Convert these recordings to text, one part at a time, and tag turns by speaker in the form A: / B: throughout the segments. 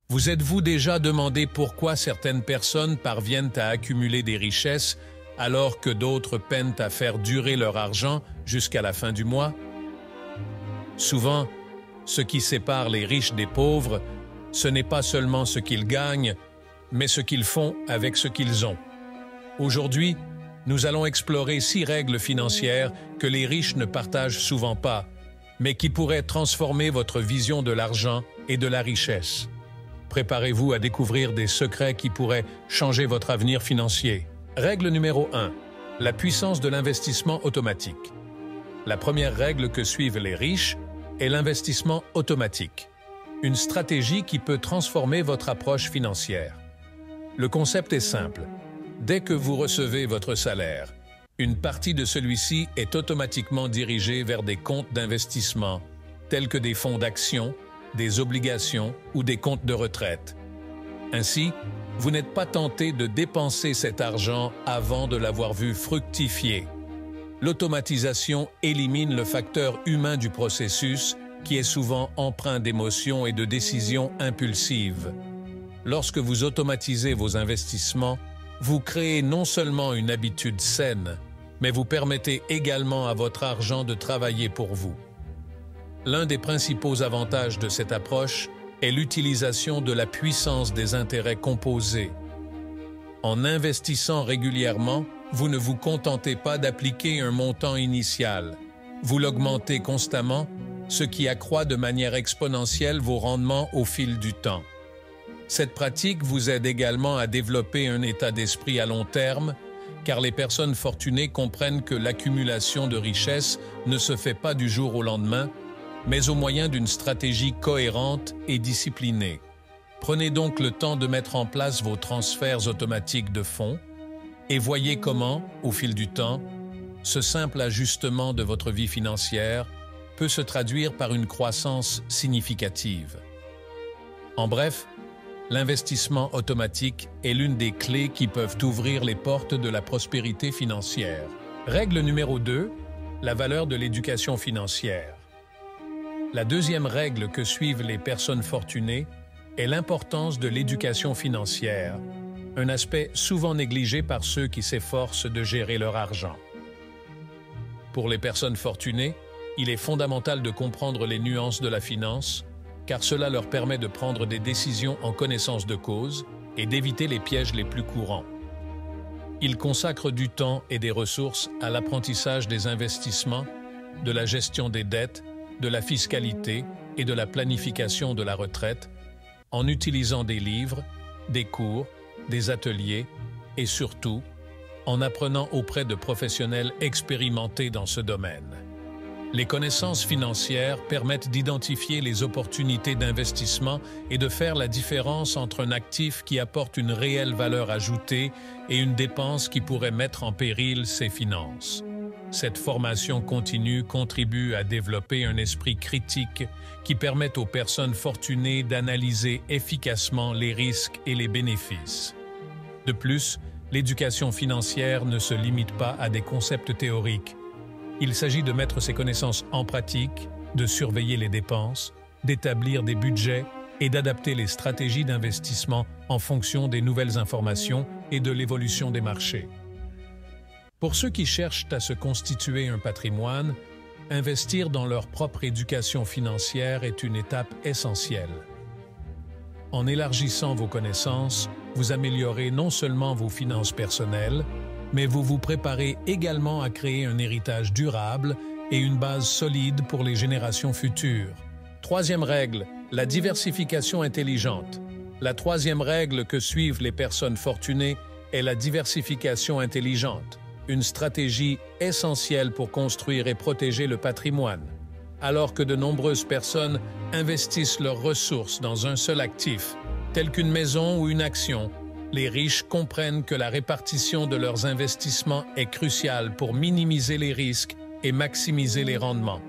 A: Vous êtes-vous déjà demandé pourquoi certaines personnes parviennent à accumuler des richesses alors que d'autres peinent à faire durer leur argent jusqu'à la fin du mois? Souvent, ce qui sépare les riches des pauvres, ce n'est pas seulement ce qu'ils gagnent, mais ce qu'ils font avec ce qu'ils ont. Aujourd'hui, nous allons explorer 6 règles financières que les riches ne partagent souvent pas, mais qui pourraient transformer votre vision de l'argent et de la richesse. Préparez-vous à découvrir des secrets qui pourraient changer votre avenir financier. Règle numéro 1. La puissance de l'investissement automatique. La première règle que suivent les riches est l'investissement automatique, une stratégie qui peut transformer votre approche financière. Le concept est simple. Dès que vous recevez votre salaire, une partie de celui-ci est automatiquement dirigée vers des comptes d'investissement, tels que des fonds d'action, des obligations ou des comptes de retraite. Ainsi, vous n'êtes pas tenté de dépenser cet argent avant de l'avoir vu fructifier. L'automatisation élimine le facteur humain du processus, qui est souvent empreint d'émotions et de décisions impulsives. Lorsque vous automatisez vos investissements, vous créez non seulement une habitude saine, mais vous permettez également à votre argent de travailler pour vous. L'un des principaux avantages de cette approche est l'utilisation de la puissance des intérêts composés. En investissant régulièrement, vous ne vous contentez pas d'appliquer un montant initial. Vous l'augmentez constamment, ce qui accroît de manière exponentielle vos rendements au fil du temps. Cette pratique vous aide également à développer un état d'esprit à long terme, car les personnes fortunées comprennent que l'accumulation de richesses ne se fait pas du jour au lendemain, mais au moyen d'une stratégie cohérente et disciplinée. Prenez donc le temps de mettre en place vos transferts automatiques de fonds et voyez comment, au fil du temps, ce simple ajustement de votre vie financière peut se traduire par une croissance significative. En bref, l'investissement automatique est l'une des clés qui peuvent ouvrir les portes de la prospérité financière. Règle numéro 2, la valeur de l'éducation financière. La deuxième règle que suivent les personnes fortunées est l'importance de l'éducation financière, un aspect souvent négligé par ceux qui s'efforcent de gérer leur argent. Pour les personnes fortunées, il est fondamental de comprendre les nuances de la finance, car cela leur permet de prendre des décisions en connaissance de cause et d'éviter les pièges les plus courants. Ils consacrent du temps et des ressources à l'apprentissage des investissements, de la gestion des dettes, de la fiscalité et de la planification de la retraite, en utilisant des livres, des cours, des ateliers et surtout, en apprenant auprès de professionnels expérimentés dans ce domaine. Les connaissances financières permettent d'identifier les opportunités d'investissement et de faire la différence entre un actif qui apporte une réelle valeur ajoutée et une dépense qui pourrait mettre en péril ses finances. Cette formation continue contribue à développer un esprit critique qui permet aux personnes fortunées d'analyser efficacement les risques et les bénéfices. De plus, l'éducation financière ne se limite pas à des concepts théoriques. Il s'agit de mettre ces connaissances en pratique, de surveiller les dépenses, d'établir des budgets et d'adapter les stratégies d'investissement en fonction des nouvelles informations et de l'évolution des marchés. Pour ceux qui cherchent à se constituer un patrimoine, investir dans leur propre éducation financière est une étape essentielle. En élargissant vos connaissances, vous améliorez non seulement vos finances personnelles, mais vous vous préparez également à créer un héritage durable et une base solide pour les générations futures. Troisième règle, la diversification intelligente. La troisième règle que suivent les personnes fortunées est la diversification intelligente, une stratégie essentielle pour construire et protéger le patrimoine. Alors que de nombreuses personnes investissent leurs ressources dans un seul actif, tel qu'une maison ou une action, les riches comprennent que la répartition de leurs investissements est cruciale pour minimiser les risques et maximiser les rendements.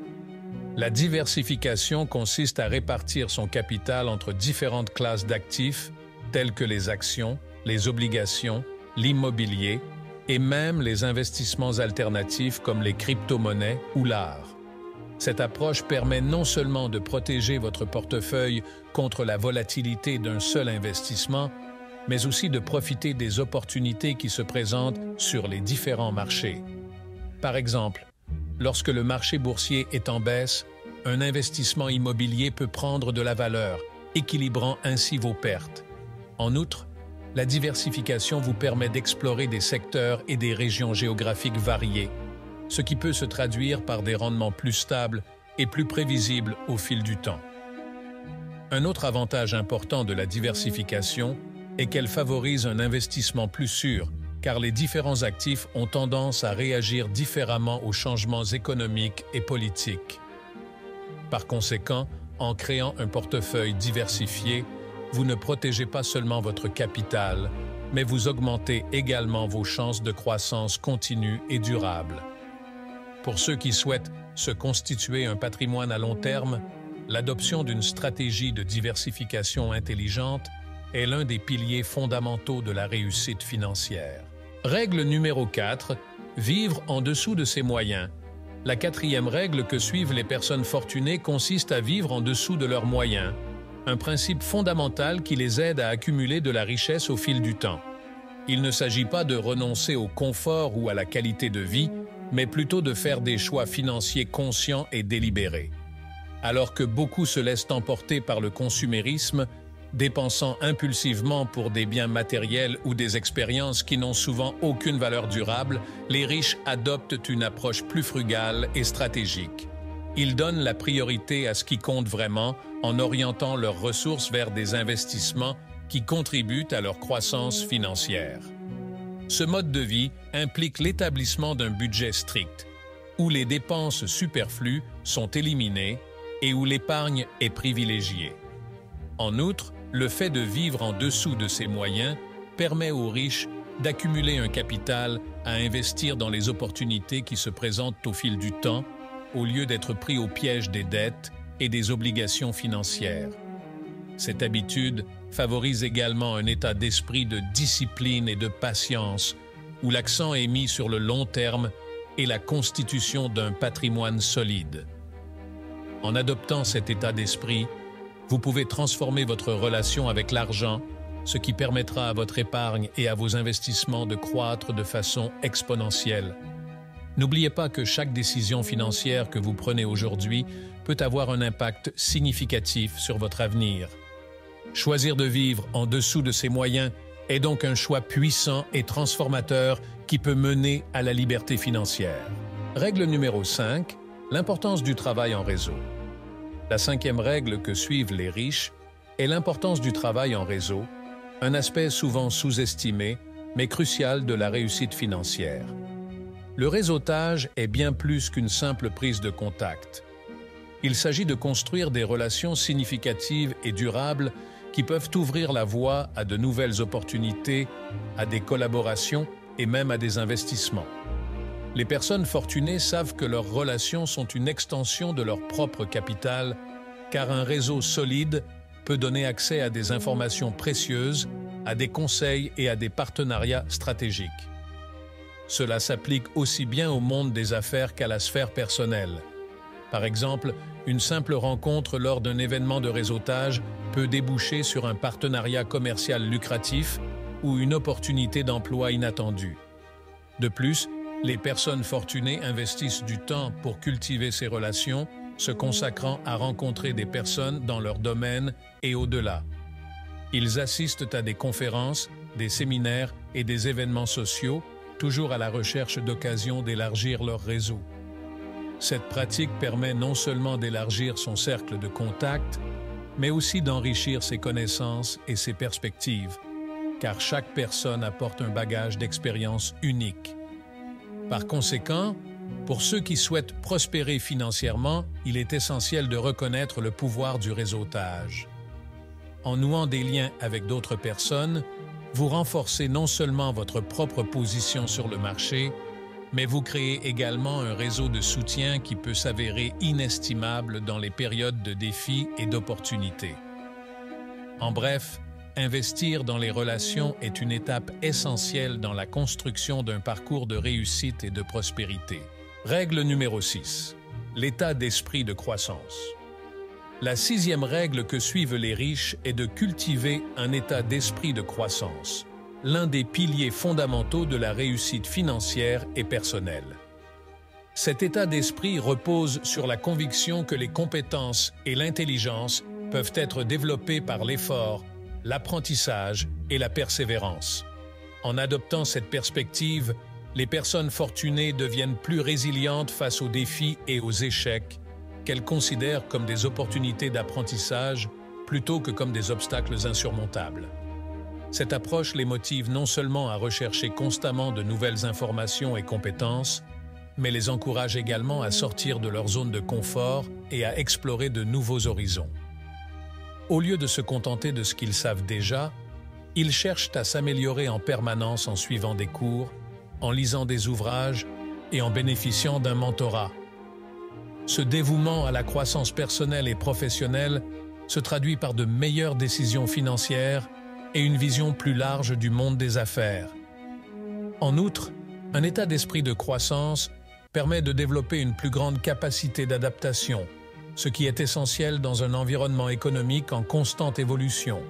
A: La diversification consiste à répartir son capital entre différentes classes d'actifs, telles que les actions, les obligations, l'immobilier et même les investissements alternatifs comme les crypto-monnaies ou l'art. Cette approche permet non seulement de protéger votre portefeuille contre la volatilité d'un seul investissement, mais aussi de profiter des opportunités qui se présentent sur les différents marchés. Par exemple, lorsque le marché boursier est en baisse, un investissement immobilier peut prendre de la valeur, équilibrant ainsi vos pertes. En outre, la diversification vous permet d'explorer des secteurs et des régions géographiques variées, ce qui peut se traduire par des rendements plus stables et plus prévisibles au fil du temps. Un autre avantage important de la diversification est qu'elle favorise un investissement plus sûr, car les différents actifs ont tendance à réagir différemment aux changements économiques et politiques. Par conséquent, en créant un portefeuille diversifié, vous ne protégez pas seulement votre capital, mais vous augmentez également vos chances de croissance continue et durable. Pour ceux qui souhaitent se constituer un patrimoine à long terme, l'adoption d'une stratégie de diversification intelligente est l'un des piliers fondamentaux de la réussite financière. Règle numéro 4. Vivre en dessous de ses moyens. La quatrième règle que suivent les personnes fortunées consiste à vivre en dessous de leurs moyens, un principe fondamental qui les aide à accumuler de la richesse au fil du temps. Il ne s'agit pas de renoncer au confort ou à la qualité de vie, mais plutôt de faire des choix financiers conscients et délibérés. Alors que beaucoup se laissent emporter par le consumérisme, dépensant impulsivement pour des biens matériels ou des expériences qui n'ont souvent aucune valeur durable, les riches adoptent une approche plus frugale et stratégique. Ils donnent la priorité à ce qui compte vraiment en orientant leurs ressources vers des investissements qui contribuent à leur croissance financière. Ce mode de vie implique l'établissement d'un budget strict, où les dépenses superflues sont éliminées et où l'épargne est privilégiée. En outre, le fait de vivre en dessous de ses moyens permet aux riches d'accumuler un capital à investir dans les opportunités qui se présentent au fil du temps, au lieu d'être pris au piège des dettes et des obligations financières. Cette habitude favorise également un état d'esprit de discipline et de patience, où l'accent est mis sur le long terme et la constitution d'un patrimoine solide. En adoptant cet état d'esprit, vous pouvez transformer votre relation avec l'argent, ce qui permettra à votre épargne et à vos investissements de croître de façon exponentielle. N'oubliez pas que chaque décision financière que vous prenez aujourd'hui peut avoir un impact significatif sur votre avenir. Choisir de vivre en dessous de ses moyens est donc un choix puissant et transformateur qui peut mener à la liberté financière. Règle numéro 5, l'importance du travail en réseau. La cinquième règle que suivent les riches est l'importance du travail en réseau, un aspect souvent sous-estimé, mais crucial de la réussite financière. Le réseautage est bien plus qu'une simple prise de contact. Il s'agit de construire des relations significatives et durables qui peuvent ouvrir la voie à de nouvelles opportunités, à des collaborations et même à des investissements. Les personnes fortunées savent que leurs relations sont une extension de leur propre capital, car un réseau solide peut donner accès à des informations précieuses, à des conseils et à des partenariats stratégiques. Cela s'applique aussi bien au monde des affaires qu'à la sphère personnelle. Par exemple, une simple rencontre lors d'un événement de réseautage peut déboucher sur un partenariat commercial lucratif ou une opportunité d'emploi inattendue. De plus, les personnes fortunées investissent du temps pour cultiver ces relations, se consacrant à rencontrer des personnes dans leur domaine et au-delà. Ils assistent à des conférences, des séminaires et des événements sociaux, toujours à la recherche d'occasions d'élargir leur réseau. Cette pratique permet non seulement d'élargir son cercle de contacts, mais aussi d'enrichir ses connaissances et ses perspectives, car chaque personne apporte un bagage d'expérience unique. Par conséquent, pour ceux qui souhaitent prospérer financièrement, il est essentiel de reconnaître le pouvoir du réseautage. En nouant des liens avec d'autres personnes, vous renforcez non seulement votre propre position sur le marché, mais vous créez également un réseau de soutien qui peut s'avérer inestimable dans les périodes de défis et d'opportunités. En bref, investir dans les relations est une étape essentielle dans la construction d'un parcours de réussite et de prospérité. Règle numéro 6. l'état d'esprit de croissance. La sixième règle que suivent les riches est de cultiver un état d'esprit de croissance, l'un des piliers fondamentaux de la réussite financière et personnelle. Cet état d'esprit repose sur la conviction que les compétences et l'intelligence peuvent être développées par l'effort, l'apprentissage et la persévérance. En adoptant cette perspective, les personnes fortunées deviennent plus résilientes face aux défis et aux échecs, qu'elles considèrent comme des opportunités d'apprentissage plutôt que comme des obstacles insurmontables. Cette approche les motive non seulement à rechercher constamment de nouvelles informations et compétences, mais les encourage également à sortir de leur zone de confort et à explorer de nouveaux horizons. Au lieu de se contenter de ce qu'ils savent déjà, ils cherchent à s'améliorer en permanence en suivant des cours, en lisant des ouvrages et en bénéficiant d'un mentorat. Ce dévouement à la croissance personnelle et professionnelle se traduit par de meilleures décisions financières et une vision plus large du monde des affaires. En outre, un état d'esprit de croissance permet de développer une plus grande capacité d'adaptation, ce qui est essentiel dans un environnement économique en constante évolution.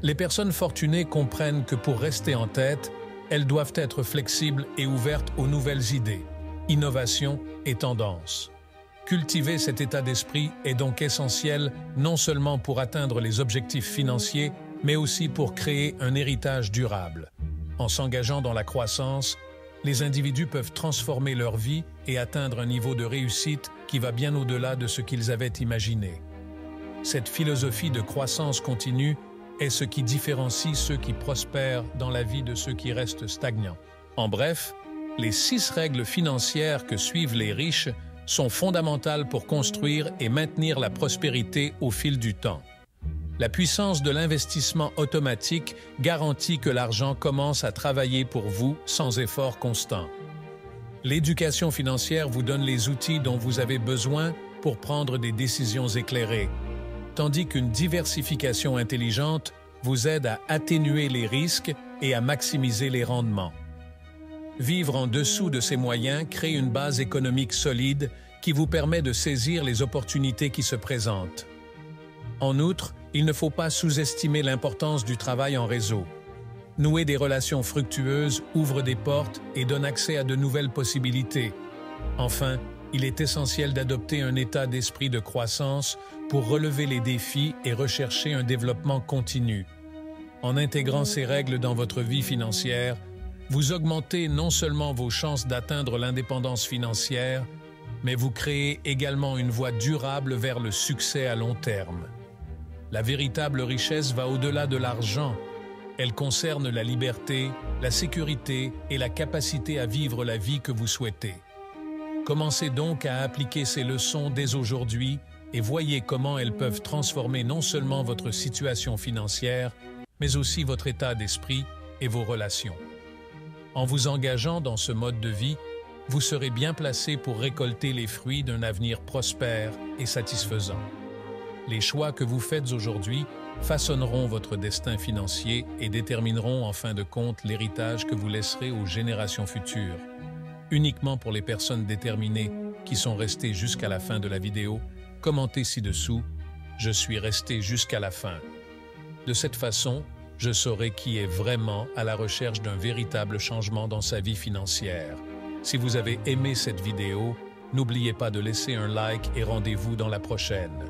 A: Les personnes fortunées comprennent que pour rester en tête, elles doivent être flexibles et ouvertes aux nouvelles idées, innovations et tendances. Cultiver cet état d'esprit est donc essentiel non seulement pour atteindre les objectifs financiers, mais aussi pour créer un héritage durable. En s'engageant dans la croissance, les individus peuvent transformer leur vie et atteindre un niveau de réussite qui va bien au-delà de ce qu'ils avaient imaginé. Cette philosophie de croissance continue est ce qui différencie ceux qui prospèrent dans la vie de ceux qui restent stagnants. En bref, les 6 règles financières que suivent les riches sont fondamentales pour construire et maintenir la prospérité au fil du temps. La puissance de l'investissement automatique garantit que l'argent commence à travailler pour vous sans effort constant. L'éducation financière vous donne les outils dont vous avez besoin pour prendre des décisions éclairées, tandis qu'une diversification intelligente vous aide à atténuer les risques et à maximiser les rendements. Vivre en dessous de ces moyens crée une base économique solide qui vous permet de saisir les opportunités qui se présentent. En outre, il ne faut pas sous-estimer l'importance du travail en réseau. Nouer des relations fructueuses ouvre des portes et donne accès à de nouvelles possibilités. Enfin, il est essentiel d'adopter un état d'esprit de croissance pour relever les défis et rechercher un développement continu. En intégrant ces règles dans votre vie financière, vous augmentez non seulement vos chances d'atteindre l'indépendance financière, mais vous créez également une voie durable vers le succès à long terme. La véritable richesse va au-delà de l'argent. Elle concerne la liberté, la sécurité et la capacité à vivre la vie que vous souhaitez. Commencez donc à appliquer ces leçons dès aujourd'hui et voyez comment elles peuvent transformer non seulement votre situation financière, mais aussi votre état d'esprit et vos relations. En vous engageant dans ce mode de vie, vous serez bien placé pour récolter les fruits d'un avenir prospère et satisfaisant. Les choix que vous faites aujourd'hui façonneront votre destin financier et détermineront en fin de compte l'héritage que vous laisserez aux générations futures. Uniquement pour les personnes déterminées qui sont restées jusqu'à la fin de la vidéo, commentez ci-dessous « Je suis resté jusqu'à la fin ». De cette façon, je saurai qui est vraiment à la recherche d'un véritable changement dans sa vie financière. Si vous avez aimé cette vidéo, n'oubliez pas de laisser un like et rendez-vous dans la prochaine.